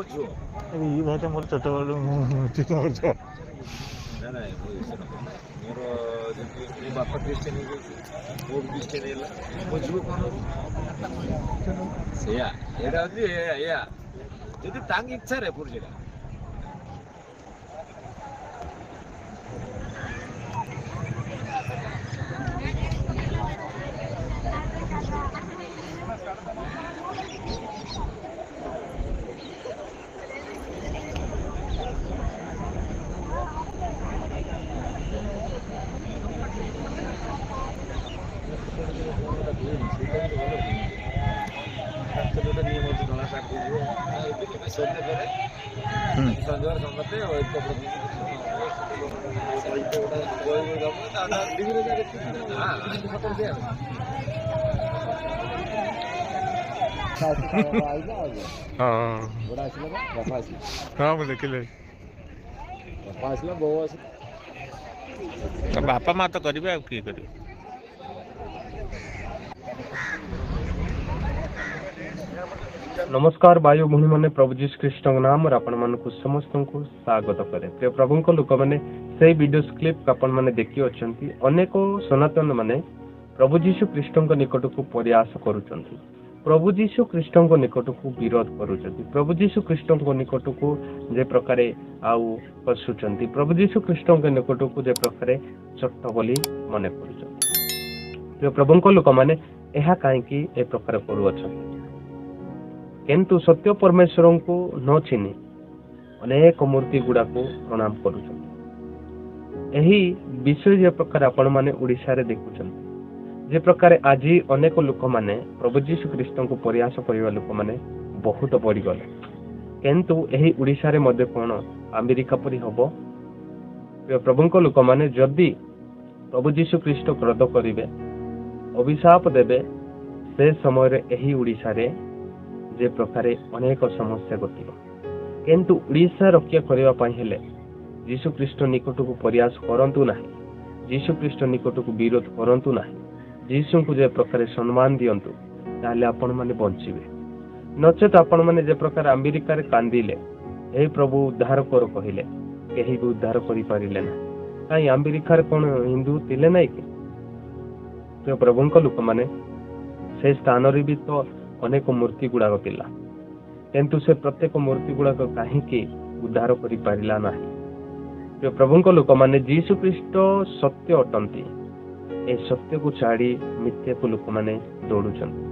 ये भाषा मोर छोटबेलू ठीक मोर बापा क्रिश्चियन मोर क्रिश्चियन मो झील कौन से जब इच्छा रे पुरुष हाँ मुझे देखिले बापा माँ तो करेंगे आ किए करेंगे नमस्कार भाई भूणी मैंने प्रभु जीशु ख्रीष्ट नाम आपण मानक समस्त को स्वागत करे प्रिय प्रभु को लोक मैंने से वीडियो क्लिप आपण मैंने देखी अच्छी अनेक सनातन माने प्रभु जीशु ख्रीष्ट निकट को प्रयास करुचंती प्रभु जीशु ख्रीष्ट निकट को विरोध करुचंती प्रभु जीशु ख्रीष्ट निकट को जे प्रकार आउ पशुचंती प्रभु जीशु ख्रीष्ट निकट को जे प्रकार चट्ट बोली मने करुचंती प्रिय प्रभु को लोक मैंने यह कहीं ए प्रकार करुअछंती किंतु सत्य परमेश्वर को न चिनी अनेक मूर्ति गुड़ा को प्रणाम करुछन एही विषय जे प्रकार आपण माने ओडिसा रे देखुछन जे प्रकार आज अनेक लोक माने प्रभु जीशु ख्रीष्ट को प्रयास करिवा लोक माने बहुत बढ़ी गले किंतु एही ओडिसा रे मध्ये कोन अमेरिका परि हबो प्रभु को लोक माने जदि प्रभु जीशु ख्रीष्ट क्रोध करिवे अभिशाप देबे से समय रे एही ओडिसा रे जे प्रकार अनेक समस्या घटिव किंतु उड़ीसा रक्षा करने हेले जीशु ख्रीष्ट निकट को प्रयास करंतु नहीं जीशु ख्रीष्ट निकट को विरोध करंतु नहीं जीशु को जे प्रकार सम्मान दियंतु ताले आपण माने बंचिबे नचेत आपण माने जे प्रकार अमेरिका रे कांदिले हे प्रभु उद्धार कर कहिले केही भी उद्धार करि पारिले ना काई अमेरिका रे कोन हिंदू तिले नै कि तो प्रभु को लोक माने से स्थान रे भी तो अनेक मूर्ति गुड़ाक थिला किंतु से प्रत्येक मूर्ति गुड़ाक कहीं उद्धार करि पारिला नाही प्रभु को लोक माने जीशु ख्रीष्ट सत्य अटंती ए सत्य को छाड़ी मिथ्या को लोक माने दौड़ुचंती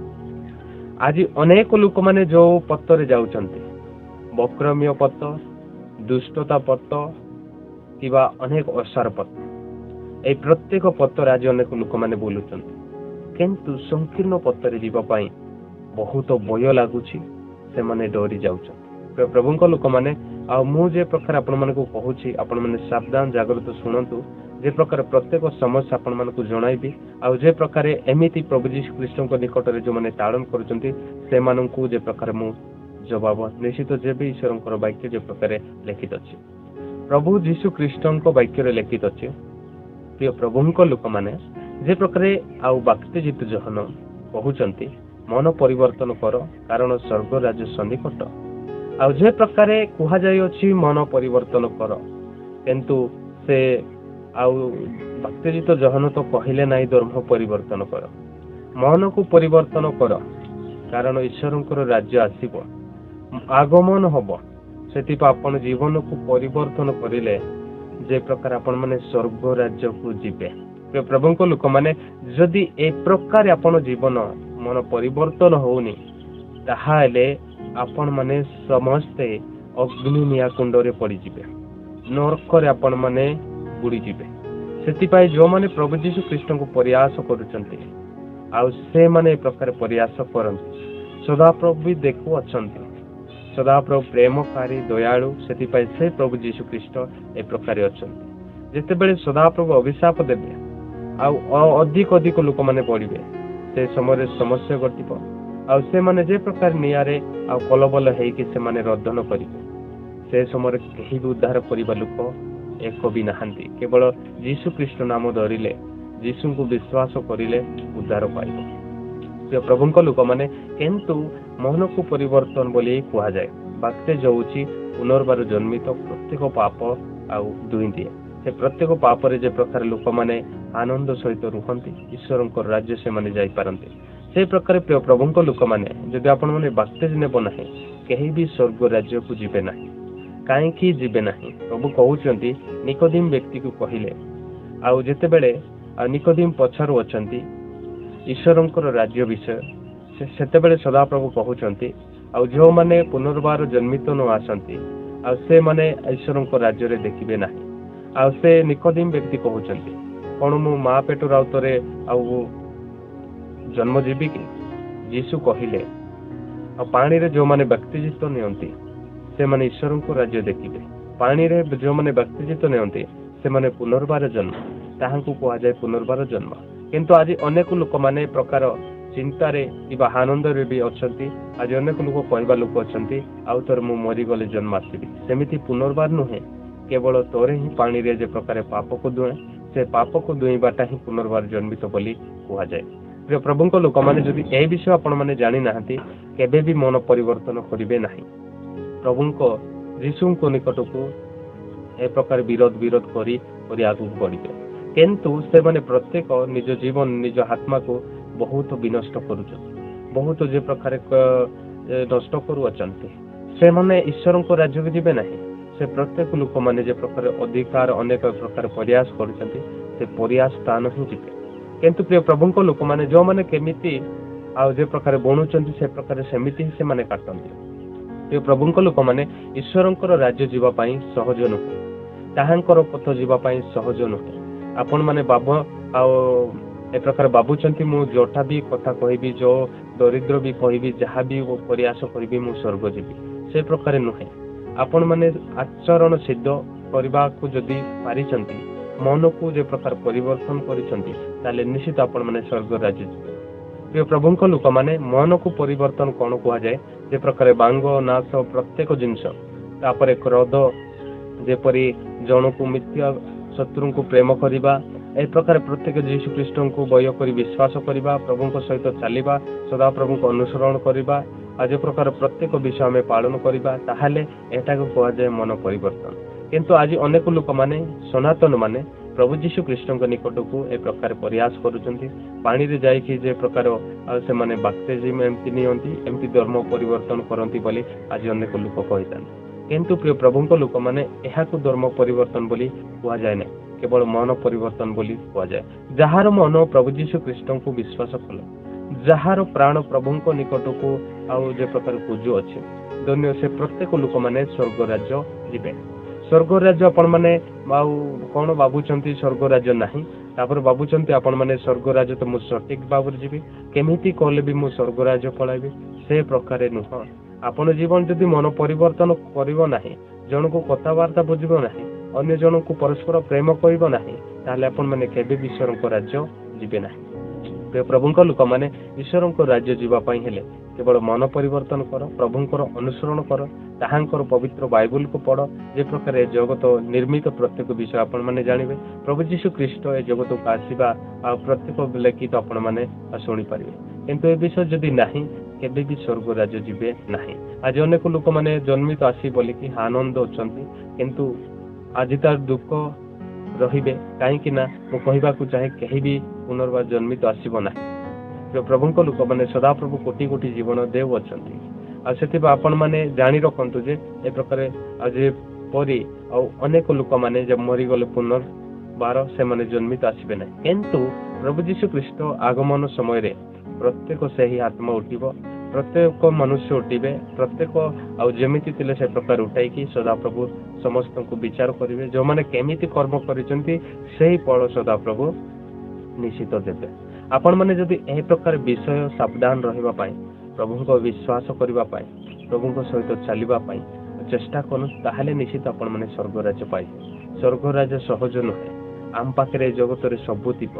आज अनेक लोक माने जो पथ रे जाउचंती वक्रमीय पथ दुष्टता पथ किबा अनेक असार पथ ए प्रत्येक पथ रे आज अनेक लोक माने बोलुचंती किंतु संकीर्ण पथ रे जीवा पाई बहुत भय लगुच से माने डरी जाउछन प्रभु को लोक माने आ मु जे प्रकार आपण मन को कहूची आपण माने सावधान जागृत सुनंतु जे प्रकार प्रत्येक समस्या आपण मन को जणाइबी आ जे प्रकार एमिति प्रभु जीशु ख्रीष्ट को निकट रे जो माने ताड़न करूचंती से मानन को जे प्रकार मु जवाब निश्चित जे भी ईश्वरंकर वाक्य जे प्रकार लिखित अछि प्रभु जीशु ख्रीष्ट को वाक्य रे लिखित अछि प्रिय प्रभु को लोक माने जे प्रकार आ वाक्य जित जहन कहूचंती मन परिवर्तन कर कारण स्वर्ग राज्य सन्निकट आ जे प्रकार कहा जाय अछि मन परिवर्तन कर किंतु से आउ भक्तिजित जहन तो कहले नाही धर्म परिवर्तन कर मन को परिवर्तन कर कारण ईश्वरंकर राज्य आसीबो आगमन हबो सेति आपण जीवन को परिवर्तन करिले जे प्रकार आपण माने स्वर्ग राज्य को जिबे प्रभु को लोक माने जदि ए प्रकार आपण जीवन मन परिवर्तन होनी ताहाले आपण माने समस्ते अग्नि निया कुंड रे पड़ी जिबे नरक रे आपण माने बुड़ी जिबे सेति पाई जो माने प्रभु जीशु ख्रीष्ट को प्रयास करूचंती आ से माने ए प्रकार प्रयास करंती सदाप्रभु भी देखु अछंती सदाप्रभु प्रेमकारी दयालु सेति पाई से प्रभु जीशु ख्रीष्ट ए प्रकार अछंती जेते बेले सदाप्रभु अभिशाप देबे आ अधिक अधिक लोक माने पड़िबे से समय समस्या घटिब आ से माने जे प्रकार नियारे आ कलबल हेकि से माने रदन करिवे से समय केही भी उद्धार करिबा लोक ଏକ ବି ନାହାନ୍ତି। କେବଳ ଯୀଶୁ ଖ୍ରୀଷ୍ଟ ନାମ ଧରିଲେ, ଯୀଶୁଙ୍କୁ ବିଶ୍ୱାସ କରିଲେ ଉଦ୍ଧାର ପାଇବ। ପ୍ରିୟ ପ୍ରଭୁଙ୍କ ଲୋକମାନେ, କିନ୍ତୁ ମନକୁ ପରିବର୍ତ୍ତନ ବୋଲି କୁହାଯାଏ। ବାକ୍ତେଜ ହେଉଛି ପୁନର୍ବାର ଜନ୍ମିତ ପ୍ରତ୍ୟେକ ପାପ ଆଉ ଧୋଇ ଦିଏ। ସେ ପ୍ରତ୍ୟେକ ପାପରେ ଯେ ପ୍ରକାର ଲୋକମାନେ ଆନନ୍ଦ ସହିତ ରୁହନ୍ତି, ଈଶ୍ୱରଙ୍କ ରାଜ୍ୟ ସେମାନେ ଯାଇପାରନ୍ତି। ସେଇ ପ୍ରକାର ପ୍ରିୟ ପ୍ରଭୁଙ୍କ ଲୋକମାନେ, ଯଦି ଆପଣମାନେ ବାକ୍ତେଜ ନେବ ନାହିଁ, କେହି ବି ସ୍ୱର୍ଗ ରାଜ୍ୟକୁ ଯିବେ ନାହିଁ। କାହିଁକି ଯିବେ ନାହିଁ? ପ୍ରଭୁ କହୁଛନ୍ତି ନିକୋଦିମ ବ୍ୟକ୍ତିକୁ କହିଲେ, ଆଉ ଯେତେବେଳେ ନିକୋଦିମ ପଛରୁ ଅଛନ୍ତି ଈଶ୍ୱରଙ୍କର ରାଜ୍ୟ ବିଷୟ, ସେତେବେଳେ ସଦାପ୍ରଭୁ କହୁଛନ୍ତି ଆଉ ଯେଉଁମାନେ ପୁନର୍ବାର ଜନ୍ମିତ ନ ଆସନ୍ତି ଆଉ ସେମାନେ ଈଶ୍ୱରଙ୍କ ରାଜ୍ୟରେ ଦେଖିବେ ନାହିଁ। ଆଉ ସେ ନିକୋଦିମ ବ୍ୟକ୍ତି କହୁଛନ୍ତି, କଣ ମୁଁ ମା ପେଟରୁ ଆଉ ଥରେ ଆଉ ଜନ୍ମ ଯିବି କି? ଯୀଶୁ କହିଲେ, ଆଉ ପାଣିରେ ଯେଉଁମାନେ ବାପ୍ତିଜିତ ନିଅନ୍ତି ସେମାନେ ଈଶ୍ୱରଙ୍କ ରାଜ୍ୟ ଦେଖିବେ। ପାଣିରେ ଯେଉଁମାନେ ବାପ୍ତିଜିତ ନିଅନ୍ତି ସେମାନେ ପୁନର୍ବାର ଜନ୍ମ, ତାହାଙ୍କୁ କୁହାଯାଏ ପୁନର୍ବାର ଜନ୍ମ। କିନ୍ତୁ ଆଜି ଅନେକ ଲୋକମାନେ ପ୍ରକାର ଚିନ୍ତାରେ କିମ୍ବା ଆନନ୍ଦରେ ବି ଅଛନ୍ତି। ଆଜି ଅନେକ ଲୋକ କହିବା ଲୋକ ଅଛନ୍ତି, ଆଉ ଥରେ ମୁଁ ମରିଗଲେ ଜନ୍ମ ଆସିବି। ସେମିତି ପୁନର୍ବାର ନୁହେଁ, କେବଳ ତୋରେ ହିଁ ପାଣିରେ ଯେ ପ୍ରକାର ପାପକୁ ଧୁଏ, ସେ ପାପକୁ ଧୁଇବାଟା ହିଁ ପୁନର୍ବାର ଜନ୍ମିତ ବୋଲି କୁହାଯାଏ। ପ୍ରିୟ ପ୍ରଭୁଙ୍କ ଲୋକମାନେ, ଯଦି ଏ ବିଷୟ ଆପଣମାନେ ଜାଣିନାହାନ୍ତି, କେବେ ବି ମନ ପରିବର୍ତ୍ତନ କରିବେ ନାହିଁ। ପ୍ରଭୁଙ୍କ ଯୀଶୁଙ୍କ ନିକଟକୁ ଏ ପ୍ରକାର ବିରୋଧ କରି ଆଗକୁ ବଢିବେ। କିନ୍ତୁ ସେମାନେ ପ୍ରତ୍ୟେକ ନିଜ ଜୀବନ, ନିଜ ଆତ୍ମାକୁ ବହୁତ ବିନଷ୍ଟ କରୁଛନ୍ତି, ବହୁତ ଯେ ପ୍ରକାର ନଷ୍ଟ କରୁଅଛନ୍ତି। ସେମାନେ ଈଶ୍ୱରଙ୍କ ରାଜ୍ୟକୁ ଯିବେ ନାହିଁ। ସେ ପ୍ରତ୍ୟେକ ଲୋକମାନେ ଯେ ପ୍ରକାର ଅଧିକାର ଅନେକ ପ୍ରକାର ପ୍ରୟାସ କରୁଛନ୍ତି, ସେ ପ୍ରୟାସ ସ୍ଥାନ ହିଁ ଯିବେ। କିନ୍ତୁ ପ୍ରିୟ ପ୍ରଭୁଙ୍କ ଲୋକମାନେ, ଯେଉଁମାନେ କେମିତି ଆଉ ଯେ ପ୍ରକାର ବଣୁଛନ୍ତି ସେ ପ୍ରକାର ସେମିତି ହିଁ ସେମାନେ କାଟନ୍ତି। ପ୍ରିୟ ପ୍ରଭୁଙ୍କ ଲୋକମାନେ, ଈଶ୍ୱରଙ୍କର ରାଜ୍ୟ ଯିବା ପାଇଁ ସହଜ ନୁହେଁ, ତାହାଙ୍କର ପଥ ଯିବା ପାଇଁ ସହଜ ନୁହେଁ। ଆପଣମାନେ ଆଉ ଏ ପ୍ରକାର ଭାବୁଛନ୍ତି ମୁଁ ଯୋଉଟା ବି କଥା କହିବି, ଯୋଉ ଦରିଦ୍ର ବି କହିବି, ଯାହା ବି ପ୍ରୟାସ କରିବି ମୁଁ ସ୍ୱର୍ଗ ଯିବି, ସେ ପ୍ରକାର ନୁହେଁ। ଆପଣମାନେ ଆଚରଣ ସିଦ୍ଧ କରିବାକୁ ଯଦି ପାରିଛନ୍ତି, ମନକୁ ଯେ ପ୍ରକାର ପରିବର୍ତ୍ତନ କରିଛନ୍ତି, ତାହେଲେ ନିଶ୍ଚିତ ଆପଣମାନେ ସ୍ୱର୍ଗ ରାଜ୍ୟ ଯିବେ। ପ୍ରିୟ ପ୍ରଭୁଙ୍କ ଲୋକମାନେ, ମନକୁ ପରିବର୍ତ୍ତନ କଣ କୁହାଯାଏ? ଯେ ପ୍ରକାର ବାଙ୍ଗ ନାଶ ପ୍ରତ୍ୟେକ ଜିନିଷ, ତାପରେ କ୍ରୋଧ, ଯେପରି ଜଣକୁ ମିଥ୍ୟା ଶତ୍ରୁଙ୍କୁ ପ୍ରେମ କରିବା, ଏ ପ୍ରକାର ପ୍ରତ୍ୟେକ ଯୀଶୁ ଖ୍ରୀଷ୍ଟଙ୍କୁ ଭୟ କରି ବିଶ୍ୱାସ କରିବା, ପ୍ରଭୁଙ୍କ ସହିତ ଚାଲିବା, ସଦାପ୍ରଭୁଙ୍କୁ ଅନୁସରଣ କରିବା, ଆଉ ଯେ ପ୍ରକାର ପ୍ରତ୍ୟେକ ବିଷୟ ଆମେ ପାଳନ କରିବା, ତାହେଲେ ଏଟାକୁ କୁହାଯାଏ ମନ ପରିବର୍ତ୍ତନ। କିନ୍ତୁ ଆଜି ଅନେକ ଲୋକମାନେ, ସନାତନ ମାନେ ପ୍ରଭୁ ଯୀଶୁ ଖ୍ରୀଷ୍ଟଙ୍କ ନିକଟକୁ ଏ ପ୍ରକାର ପ୍ରୟାସ କରୁଛନ୍ତି। ପାଣିରେ ଯାଇକି ଯେ ପ୍ରକାର ସେମାନେ ବାପ୍ତିସ୍ମ ଏମିତି ନିଅନ୍ତି, ଏମିତି ଧର୍ମ ପରିବର୍ତ୍ତନ କରନ୍ତି ବୋଲି ଆଜି ଅନେକ ଲୋକ କହିଥାନ୍ତି। କିନ୍ତୁ ପ୍ରିୟ ପ୍ରଭୁଙ୍କ ଲୋକମାନେ, ଏହାକୁ ଧର୍ମ ପରିବର୍ତ୍ତନ ବୋଲି କୁହାଯାଏ ନାହିଁ, କେବଳ ମନ ପରିବର୍ତ୍ତନ ବୋଲି କୁହାଯାଏ। ଯାହାର ମନ ପ୍ରଭୁ ଯୀଶୁ ଖ୍ରୀଷ୍ଟଙ୍କୁ ବିଶ୍ୱାସ କଲେ, ଯାହାର ପ୍ରାଣ ପ୍ରଭୁଙ୍କ ନିକଟକୁ ଆଉ ଯେ ପ୍ରକାର ପୂଜୁ ଅଛି, ଧନ୍ୟ ସେ ପ୍ରତ୍ୟେକ ଲୋକମାନେ ସ୍ୱର୍ଗ ରାଜ୍ୟ ଯିବେ। ସ୍ୱର୍ଗ ରାଜ୍ୟ ଆପଣମାନେ ଆଉ କଣ ଭାବୁଛନ୍ତି? ସ୍ୱର୍ଗ ରାଜ୍ୟ ନାହିଁ, ତାପରେ ଭାବୁଛନ୍ତି ଆପଣମାନେ ସ୍ୱର୍ଗ ରାଜ୍ୟ ତ ମୁଁ ସଠିକ ଭାବରେ ଯିବି, କେମିତି କଲେ ବି ମୁଁ ସ୍ୱର୍ଗ ରାଜ୍ୟ ପଳାଇବି, ସେ ପ୍ରକାରେ ନୁହଁ। ଆପଣ ଜୀବନ ଯଦି ମନ ପରିବର୍ତ୍ତନ କରିବ ନାହିଁ, ଜଣକୁ କଥାବାର୍ତ୍ତା ବୁଝିବ ନାହିଁ, ଅନ୍ୟ ଜଣଙ୍କୁ ପରସ୍ପର ପ୍ରେମ କରିବ ନାହିଁ, ତାହେଲେ ଆପଣମାନେ କେବେ ବି ଈଶ୍ୱରଙ୍କ ରାଜ୍ୟ ଯିବେ ନାହିଁ। ପ୍ରଭୁଙ୍କ ଲୋକମାନେ, ଈଶ୍ୱରଙ୍କ ରାଜ୍ୟ ଯିବା ପାଇଁ ହେଲେ କେବଳ ମନ ପରିବର୍ତ୍ତନ କର, ପ୍ରଭୁଙ୍କର ଅନୁସରଣ କର, ତାହାଙ୍କର ପବିତ୍ର ବାଇବଲକୁ ପଢ। ଯେ ପ୍ରକାର ଏ ଜଗତ ନିର୍ମିତ ପ୍ରତ୍ୟେକ ବିଷୟ ଆପଣମାନେ ଜାଣିବେ। ପ୍ରଭୁ ଯୀଶୁ ଖ୍ରୀଷ୍ଟ ଏ ଜଗତକୁ ଆସିବା ଆଉ ପ୍ରତ୍ୟେକ ଲେଖିତ ଆପଣମାନେ ଶୁଣିପାରିବେ। କିନ୍ତୁ ଏ ବିଷୟ ଯଦି ନାହିଁ, କେବେ ବି ସ୍ୱର୍ଗ ରାଜ୍ୟ ଯିବେ ନାହିଁ। ଆଜି ଅନେକ ଲୋକମାନେ ଜନ୍ମିତ ଆସି ବୋଲିକି ଆନନ୍ଦ ଅଛନ୍ତି, କିନ୍ତୁ ଆଜି ତାର ଦୁଃଖ ରହିବେ। କାହିଁକି ନା ମୁଁ କହିବାକୁ ଚାହେଁ, କେହି ବି ପୁନର୍ବାର ଜନ୍ମିତ ଆସିବ ନାହିଁ। ପ୍ରଭୁଙ୍କ ଲୋକମାନେ ସଦାପ୍ରଭୁ କୋଟି କୋଟି ଜୀବନ ଦେଉ ଅଛନ୍ତି। ଆଉ ସେଥିପାଇଁ ଆପଣମାନେ ଜାଣି ରଖନ୍ତୁ ଯେ ଏ ପ୍ରକାର ଆଉ ଯେପରି ଆଉ ଅନେକ ଲୋକମାନେ ଯେ ମରିଗଲେ ପୁନର୍ବାର ସେମାନେ ଜନ୍ମିତ ଆସିବେ ନାହିଁ। କିନ୍ତୁ ପ୍ରଭୁ ଯୀଶୁ ଖ୍ରୀଷ୍ଟ ଆଗମନ ସମୟରେ ପ୍ରତ୍ୟେକ ସେହି ଆତ୍ମା ଉଠିବ, ପ୍ରତ୍ୟେକ ମନୁଷ୍ୟ ଉଠିବେ, ପ୍ରତ୍ୟେକ ଆଉ ଯେମିତି ଥିଲେ ସେ ପ୍ରକାର ଉଠାଇକି ସଦାପ୍ରଭୁ ସମସ୍ତଙ୍କୁ ବିଚାର କରିବେ। ଯେଉଁମାନେ କେମିତି କର୍ମ କରିଛନ୍ତି ସେହି ଫଳ ସଦାପ୍ରଭୁ ନିଶ୍ଚିତ ଦେବେ। ଆପଣମାନେ ଯଦି ଏହି ପ୍ରକାର ବିଷୟ ସାବଧାନ ରହିବା ପାଇଁ, ପ୍ରଭୁଙ୍କ ବିଶ୍ୱାସ କରିବା ପାଇଁ, ପ୍ରଭୁଙ୍କ ସହିତ ଚାଲିବା ପାଇଁ ଚେଷ୍ଟା କରନ୍ତୁ, ତାହେଲେ ନିଶ୍ଚିତ ଆପଣମାନେ ସ୍ୱର୍ଗ ରାଜ୍ୟ ପାଇବେ। ସ୍ୱର୍ଗ ରାଜ୍ୟ ସହଜ ନୁହେଁ। ଆମ ପାଖରେ ଏ ଜଗତରେ ସବୁ ଥିବ,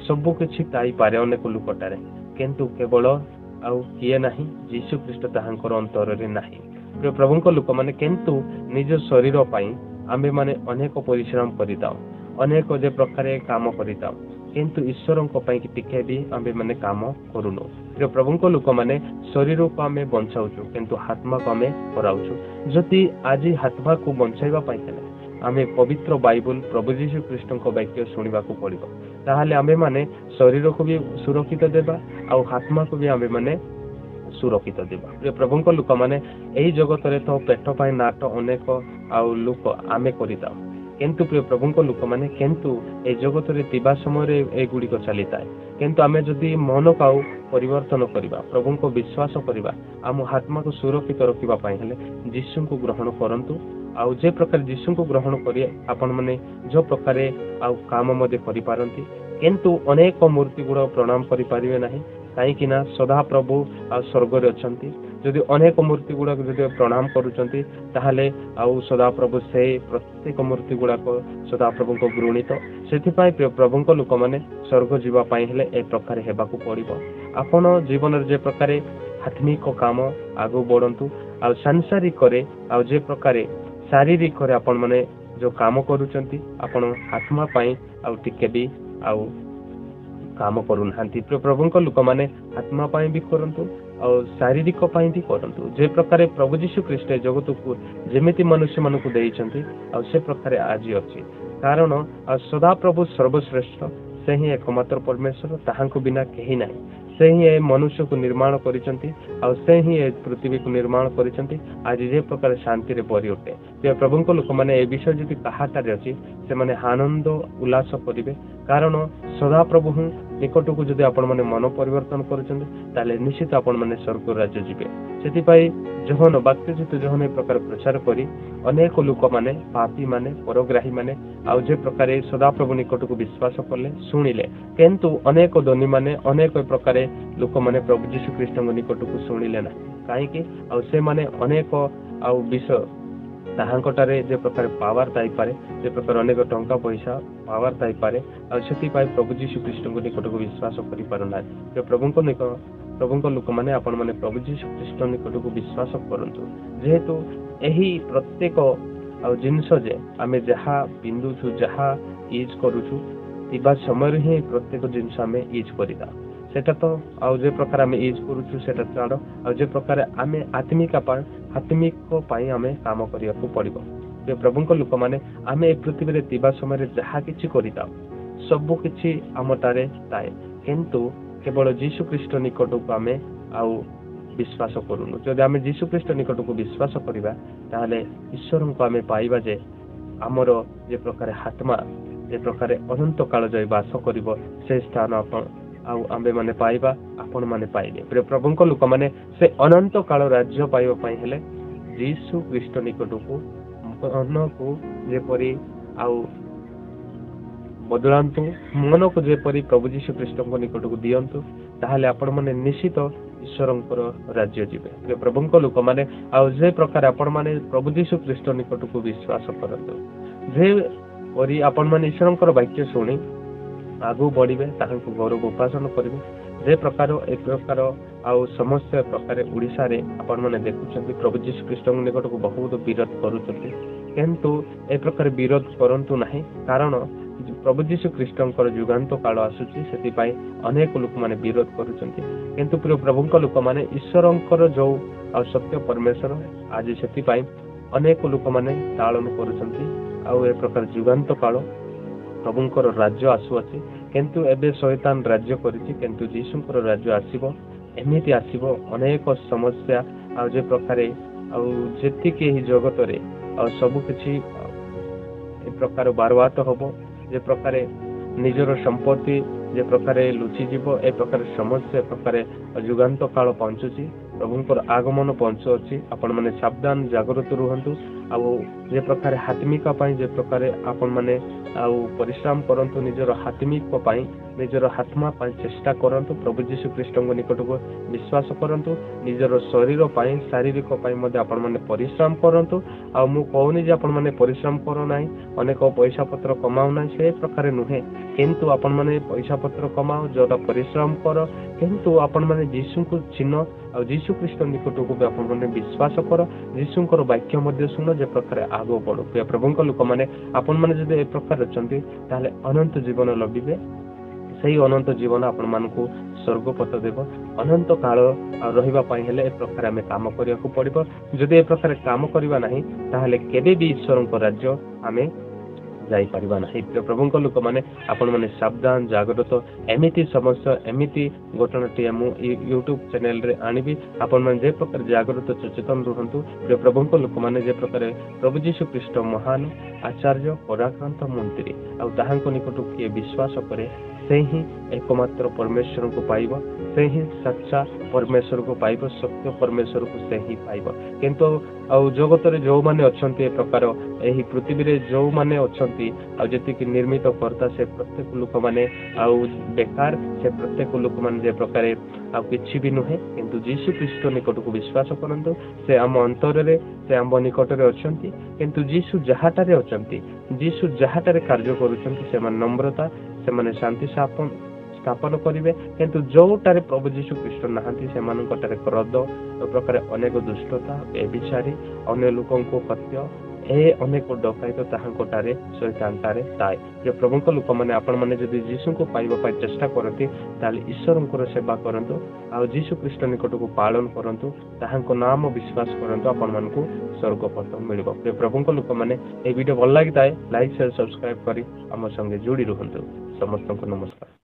ସବୁ କିଛି ପାଇପାରେ ଅନେକ ଲୋକଟାରେ, କିନ୍ତୁ କେବଳ ଆଉ କିଏ ନାହିଁ? ଯୀଶୁ ଖ୍ରୀଷ୍ଟ ତାହାଙ୍କର ଅନ୍ତରରେ ନାହିଁ। ପ୍ରଭୁଙ୍କ ଲୋକମାନେ କିନ୍ତୁ ନିଜ ଶରୀର ପାଇଁ आमे माने अनेक परिश्रम करिताउ अनेक जे प्रकार काम करिताउ किंतु ईश्वर टिके भी आमे माने काम करूनु प्रिय प्रभु लोक माने शरीर को आमे बंचाउछु किंतु आत्मा को आमे कराउछु जदि आज आत्मा को बंचाइबा पाई आमे पवित्र बाइबल प्रभु यीशु ख्रीष्ट वाक्य शुणा पड़ो ताहले आमे माने शरीर को भी सुरक्षित देबा आ आत्मा को भी आमे माने सुरक्षित देबा प्रिय प्रभु लोक माने एही जगत रे तो पेट पाई नाट अनेक आउ लोक आमे करिता किंतु प्रिय प्रभु लोक माने किंतु ए जगत रे तिबा समय रे ए गुडी को चलीता है किंतु आमे जदि मन को परिवर्तन करबा प्रभु को विश्वास करबा आम आत्मा को सुरक्षित रखिबा पाई हेले यीशु को ग्रहण करंतु आउ जे प्रकार यीशु को ग्रहण करिए आपण माने जो प्रकार आउ काम मध्ये करि पारंती किंतु अनेक मूर्ति गुड़ प्रणाम करि पारिबे नाही कहीं सदा प्रभु आ स्वर्ग रे अछंती जदि अनेक मूर्ति गुड़ा जदि प्रणाम करूचंती ताहले आउ सदा प्रभु से प्रत्येक मूर्ति गुड़ा को सदा प्रभु को घृणित सेथिपाई प्रभु को लोक माने स्वर्ग जीवा पाई हेले ए प्रकार हेबाकू पड़िबो आपण जीवन रे जे प्रकार आत्मिक काम आगु बढ़ंतु आ सांसारिक करे आ जे प्रकार शारीरिक करे आपण माने जो काम करूचंती आपण आत्मा पाई आ टिके भी आउ काम करूनाहांती प्रभु लोक माने आत्मा पाई भी करंतु और शारीरिक पाई भी करंतु जे प्रकार प्रभु यीशु ख्रीष्ट जगत को जेमिति मनुष्य मन को देइछंती और से प्रकार आज अछि कारण सदा प्रभु सर्वश्रेष्ठ से ही एकमात्र परमेश्वर ताहांको बिना केही नाही से ही मनुष्य को निर्माण करिसंती और से ही पृथ्वी को निर्माण करिसंती आज जे प्रकार शांति रे भरी उठे प्रभु को लोक माने ए विषय जदि कहाटारे अछि से माने आनंद उल्लास करिवे कारण सदा प्रभु निकट को जदि आपण माने मन परिवर्तन करूछन ताले निश्चित आपण माने स्वर्ग राज्य जीवे सेति पई जहन बाक्यजित जहन ए प्रकार प्रचार करी अनेक लोक माने पापी माने परग्राही माने आ जे प्रकार सदा प्रभु निकट को विश्वास करले सुनिले किंतु अनेक धनी माने अनेक प्रकार लोक माने प्रभु यीशु ख्रीष्ट निकट को सुनिले ना काहे कि आ से माने अनेक आ विषय ताहांकटारे जे प्रकार पावर ताई पारे जे प्रकार अनेक टंका पैसा पावर ताई पारे आ सेति पाई प्रभु यीशु ख्रीष्ट निकट को विश्वास करि पारना जे प्रभु लोक माने आपण माने प्रभु यीशु ख्रीष्ट निकट को विश्वास करंतु जेहेतु एही प्रत्येक आ जिंस जे आमे जहा बिंदु छु जहा यूज करूछु तिबा समय ही प्रत्येक जिंस आमे यूज करिदा सेटा तो आ जे प्रकार आमे यूज करूछु सेटा छाड़ो आ जे प्रकार आमे आत्मिक पाई आमे काम करिया को पड़िबो जे प्रभु को लोक माने आमे ए पृथ्वी रे तिबा समय रे जहा किछि करिदा सब किछि हमटारे ताए किंतु केवल यीशु ख्रीष्ट निकट को आमे आउ विश्वास करूनु जदि आमे यीशु ख्रीष्ट निकट को विश्वास करिबा ताहले ईश्वर को आमे पाइबा जे हमर जे प्रकार आत्मा जे प्रकार अनंत काल जय वास करिवो से स्थान आपण आउ आमे माने पाइबा आपण माने पाइबे प्रभु को लोक माने से अनंत काल राज्य पाइबा पई हेले यीशु ख्रीष्ट निकट को मन को जेपरी आउ बदलांतु मन को जेपरी प्रभु यीशु ख्रीष्ट निकट को दियंतु ताहले आपण माने निश्चित ईश्वरंकर राज्य जीवे प्रभु को लोक माने आउ जे प्रकार आपण माने प्रभु यीशु ख्रीष्ट निकट को विश्वास करंतु जे परी आपण माने ईश्वरंकर वाक्य सुनी आगु बढ़िबे ताहांको घर को उपासना करिवे जे प्रकार एक प्रकार आउ समस्त प्रकार ओडिसा रे आपण माने देखुछन्ती प्रभु यीशु ख्रीष्ट निकट को बहुत विरोध करूछन्ती किंतु ए प्रकार विरोध करंतु नाही कारण प्रभु यीशु ख्रीष्टंकर युगांत काल आसुची सेति पाई अनेक लोक माने विरोध करूछन्ती किंतु प्रभुंक लोक माने ईश्वरंकर जो आ सत्य परमेश्वर आज सेति पाई अनेक लोक माने तालन करूछन्ती आ ए प्रकार युगांत काल प्रभुंकर राज्य आसु अछि किंतु एबे शैतान राज्य करिछि किंतु यीशुंकर राज्य आसीबो एमिति आसीबो अनेक समस्या आ जे प्रकार आ जेति के ही जगत रे आ सब किछि ए प्रकार बारवात होबो जे प्रकार निजर संपत्ति जे प्रकार लुचि जीव ए प्रकार समस्या प्रकार युगांत काल पहुंचुची प्रभुंकर आगमन पहुंचु अछि आपण माने सावधान जागृत रुहंतु आ जे प्रकार आत्मिक पाई जे प्रकार आपण माने आ परिश्रम करंतु निजर आत्मिक पाई निजर आत्मा पाई चेष्टा करंतु प्रभु यीशु ख्रीष्ट निकट को विश्वास करंतु निजर शरीर पाई शारीरिक पाई मध्ये आपण माने परिश्रम करंतु आ मु कहूनी जे आपण माने परिश्रम करो नाही अनेक पैसा पत्र कमाउ नाही से प्रकार नुहे किंतु आपण माने पैसा पत्र कमाओ जोटा परिश्रम करो किंतु आपण माने यीशु को चिन्ह आ यीशु ख्रीष्ट निकट को आपण माने विश्वास करो यीशुंकर वाक्य मध्ये सुनो जे प्रकार ଆଗକୁ ବଢୁ। ପ୍ରିୟ ପ୍ରଭୁଙ୍କ ଲୋକମାନେ ଆପଣମାନେ ଯଦି ଏ ପ୍ରକାର ଅଛନ୍ତି ତାହେଲେ ଅନନ୍ତ ଜୀବନ ଲଭିବେ। ସେଇ ଅନନ୍ତ ଜୀବନ ଆପଣମାନଙ୍କୁ ସ୍ୱର୍ଗପଥ ଦେବ। ଅନନ୍ତ କାଳ ରହିବା ପାଇଁ ହେଲେ ଏ ପ୍ରକାର ଆମେ କାମ କରିବାକୁ ପଡିବ। ଯଦି ଏ ପ୍ରକାର କାମ କରିବା ନାହିଁ ତାହେଲେ କେବେ ବି ଈଶ୍ୱରଙ୍କ ରାଜ୍ୟ ଆମେ ଯାଇପାରିବା ନାହିଁ। ପ୍ରିୟ ପ୍ରଭୁଙ୍କ ଲୋକମାନେ ଆପଣମାନେ ସାବଧାନ ଜାଗ୍ରତ। ଏମିତି ସମସ୍ୟା ଏମିତି ଘଟଣାଟିଏ ମୁଁ ୟୁଟ୍ୟୁବ ଚ୍ୟାନେଲରେ ଆଣିବି। ଆପଣମାନେ ଯେ ପ୍ରକାର ଜାଗ୍ରତ ସଚେତନ ରୁହନ୍ତୁ। ପ୍ରିୟ ପ୍ରଭୁଙ୍କ ଲୋକମାନେ ଯେ ପ୍ରକାର ପ୍ରଭୁ ଯୀଶୁ ଖ୍ରୀଷ୍ଟ ମହାନ ଆଚାର୍ଯ୍ୟ ପରାକ୍ରାନ୍ତ ମନ୍ତ୍ରୀ ଆଉ ତାହାଙ୍କ ନିକଟକୁ କିଏ ବିଶ୍ୱାସ କରେ ସେ ହିଁ ଏକମାତ୍ର ପରମେଶ୍ୱରଙ୍କୁ ପାଇବ। ସେ ହିଁ ସଚ୍ଚା ପରମେଶ୍ୱରକୁ ପାଇବ। ସତ୍ୟ ପରମେଶ୍ୱରକୁ ସେ ହିଁ ପାଇବ। କିନ୍ତୁ ଆଉ ଜଗତରେ ଯେଉଁମାନେ ଅଛନ୍ତି ଏ ପ୍ରକାର ଏହି ପୃଥିବୀରେ ଯେଉଁମାନେ ଅଛନ୍ତି ଆଉ ଯେତିକି ନିର୍ମିତ କର୍ତ୍ତା ସେ ପ୍ରତ୍ୟେକ ଲୋକମାନେ ଆଉ ବେକାର। ସେ ପ୍ରତ୍ୟେକ ଲୋକମାନେ ଯେ ପ୍ରକାର ଆଉ କିଛି ବି ନୁହେଁ। କିନ୍ତୁ ଯୀଶୁ ଖ୍ରୀଷ୍ଟ ନିକଟକୁ ବିଶ୍ୱାସ କରନ୍ତୁ। ସେ ଆମ ଅନ୍ତରରେ ସେ ଆମ ନିକଟରେ ଅଛନ୍ତି। କିନ୍ତୁ ଯୀଶୁ ଯାହାଠାରେ ଅଛନ୍ତି ଯୀଶୁ ଯାହାଠାରେ କାର୍ଯ୍ୟ କରୁଛନ୍ତି ସେମାନେ ନମ୍ରତା ସେମାନେ ଶାନ୍ତି ସ୍ଥାପନ କରିବେ। କିନ୍ତୁ ଯେଉଁଟାରେ ପ୍ରଭୁ ଯୀଶୁ ଖ୍ରୀଷ୍ଟ ନାହାନ୍ତି ସେମାନଙ୍କଠାରେ କ୍ରୋଧ ପ୍ରକାର ଅନେକ ଦୁଷ୍ଟତା ବ୍ୟଭିଚାରୀ ଅନ୍ୟ ଲୋକଙ୍କୁ ହତ୍ୟା ଅନେକ ଡକାୟତ ତାହାଙ୍କଠାରେ ଶୈତାନଠାରେ ଥାଏ। ଯେ ପ୍ରଭୁଙ୍କ ଲୋକମାନେ ଆପଣମାନେ ଯଦି ଯୀଶୁଙ୍କୁ ପାଇବା ପାଇଁ ଚେଷ୍ଟା କରନ୍ତି ତାହେଲେ ଈଶ୍ୱରଙ୍କର ସେବା କରନ୍ତୁ ଆଉ ଯୀଶୁ ଖ୍ରୀଷ୍ଟ ନିକଟକୁ ପାଳନ କରନ୍ତୁ। ତାହାଙ୍କ ନାମ ବିଶ୍ୱାସ କରନ୍ତୁ ଆପଣମାନଙ୍କୁ ସ୍ୱର୍ଗପଥ ମିଳିବ। ଯେ ପ୍ରଭୁଙ୍କ ଲୋକମାନେ ଏହି ଭିଡ଼ିଓ ଭଲ ଲାଗିଥାଏ ଲାଇକ୍ ସେୟାର ସବସ୍କ୍ରାଇବ କରି ଆମ ସଙ୍ଗେ ଯୋଡ଼ି ରୁହନ୍ତୁ। ସମସ୍ତଙ୍କୁ ନମସ୍କାର।